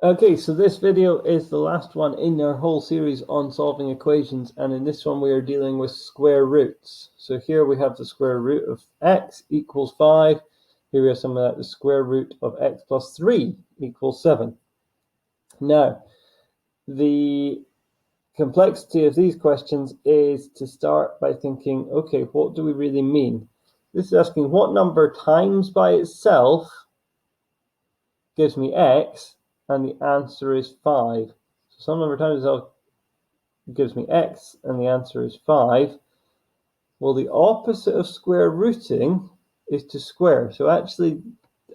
Okay, so this video is the last one in our whole series on solving equations, and in this one we are dealing with square roots. So here we have the square root of x equals 5. Here we have some of that, the square root of x plus 3 equals 7. Now, the complexity of these questions is to start by thinking, okay, what do we really mean? This is asking what number times by itself gives me x, and the answer is 5. So some number times itself gives me x, and the answer is 5. Well, the opposite of square rooting is to square. So actually,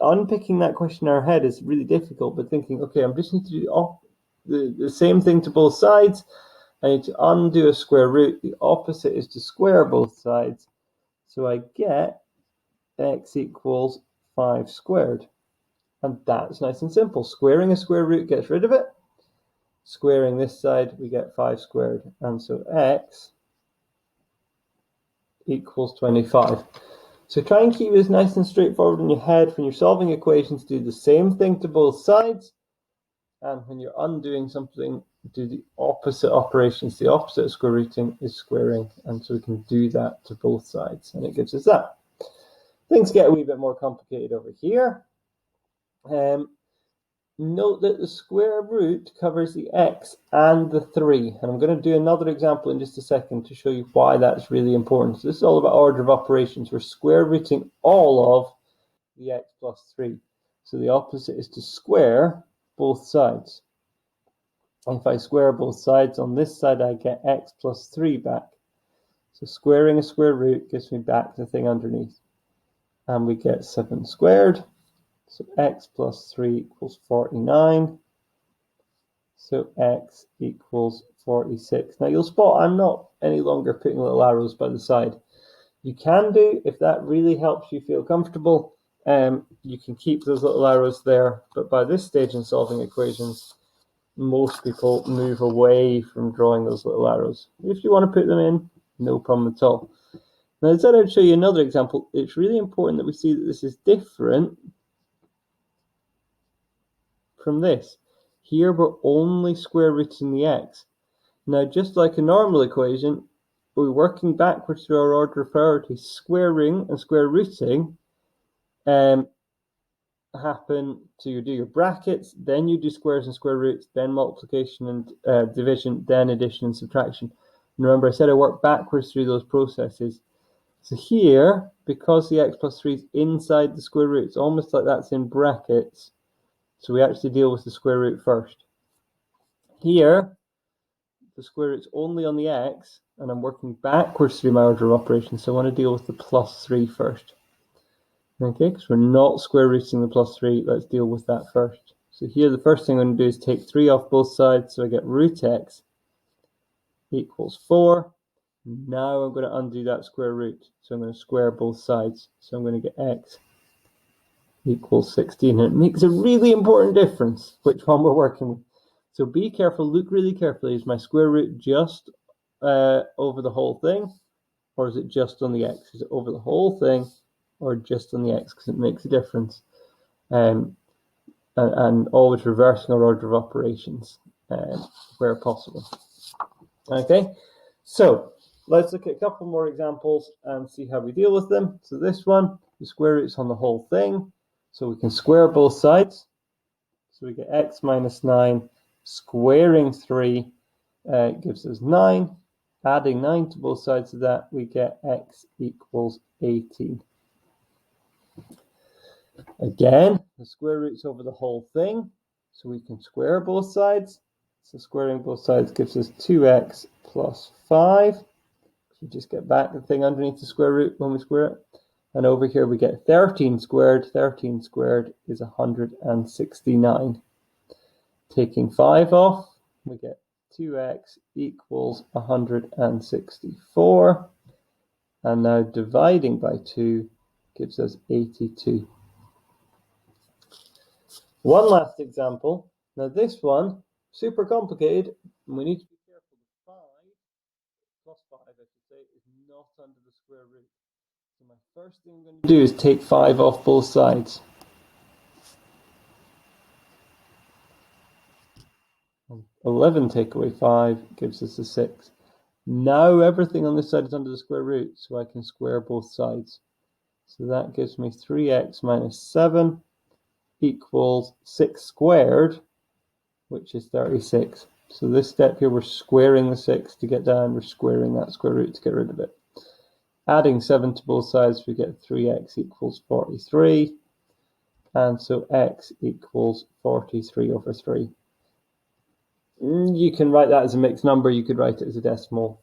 unpicking that question in our head is really difficult, but thinking, okay, I just need to do the same thing to both sides. I need to undo a square root. The opposite is to square both sides. So I get x equals 5 squared. And that's nice and simple. Squaring a square root gets rid of it. Squaring this side, we get 5 squared. And so x equals 25. So try and keep this nice and straightforward in your head. When you're solving equations, do the same thing to both sides. And when you're undoing something, do the opposite operations. The opposite of square rooting is squaring. And so we can do that to both sides. And it gives us that. Things get a wee bit more complicated over here. Note that the square root covers the x and the 3. And I'm going to do another example in just a second to show you why that's really important. So this is all about order of operations. We're square rooting all of the x plus 3. So the opposite is to square both sides. And if I square both sides, on this side I get x plus 3 back. So squaring a square root gives me back the thing underneath. And we get 7 squared. So x plus 3 equals 49. So x equals 46. Now you'll spot I'm not any longer putting little arrows by the side. You can do, if that really helps you feel comfortable, you can keep those little arrows there. But by this stage in solving equations, most people move away from drawing those little arrows. If you want to put them in, no problem at all. Now, instead I'd show you another example. It's really important that we see that this is different from this. Here we're only square rooting the x. Now, just like a normal equation, we're working backwards through our order of priority. Squaring and square rooting happen to you do your brackets, then you do squares and square roots, then multiplication and division, then addition and subtraction. And remember, I said I work backwards through those processes. So here, because the x plus 3 is inside the square root, it's almost like that's in brackets. So we actually deal with the square root first. Here, the square root's only on the x, and I'm working backwards through my order of operations, so I want to deal with the plus 3 first. Okay, because we're not square rooting the plus 3, let's deal with that first. So here, the first thing I'm going to do is take 3 off both sides, so I get root x equals 4. Now I'm going to undo that square root, so I'm going to square both sides. So I'm going to get x equals 16. And it makes a really important difference which one we're working with. So be careful, look really carefully. Is my square root just over the whole thing, or is it just on the x? Is it over the whole thing, or just on the x? Because it makes a difference. And always reversing our order of operations where possible. Okay, so let's look at a couple more examples and see how we deal with them. So this one, the square root's on the whole thing, so we can square both sides. So we get x minus 9. Squaring 3 gives us 9. Adding 9 to both sides of that, we get x equals 18. Again, the square root's over the whole thing, so we can square both sides. So squaring both sides gives us 2x plus 5. We just get back the thing underneath the square root when we square it. And over here we get 13 squared. 13 squared is 169. Taking 5 off, we get 2x equals 164. And now dividing by 2 gives us 82. One last example. Now this one, super complicated, and we need to be careful. 5 plus 5, I should say, is not under the square root. So my first thing I'm going to do is take 5 off both sides. 11 take away 5 gives us a 6. Now everything on this side is under the square root, so I can square both sides. So that gives me 3x minus 7 equals 6 squared, which is 36. So this step here, we're squaring the 6 to get down, we're squaring that square root to get rid of it. Adding 7 to both sides, we get 3x equals 43. And so x equals 43 over 3. You can write that as a mixed number, you could write it as a decimal.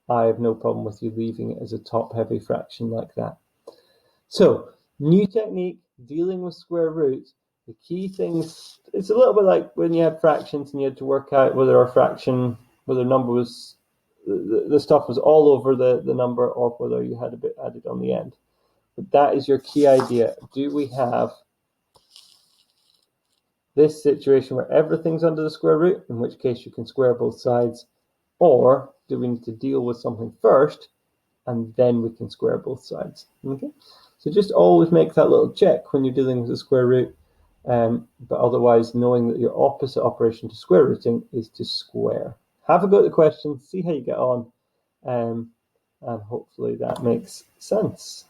I have no problem with you leaving it as a top-heavy fraction like that. So, new technique, dealing with square roots. The key things, it's a little bit like when you had fractions and you had to work out whether whether number was, the stuff was all over the number or whether you had a bit added on the end. But that is your key idea. Do we have this situation where everything's under the square root, in which case you can square both sides, or do we need to deal with something first and then we can square both sides? Okay, so just always make that little check when you're dealing with the square root, but otherwise knowing that your opposite operation to square rooting is to square. Have a go at the question, see how you get on, and hopefully that makes sense.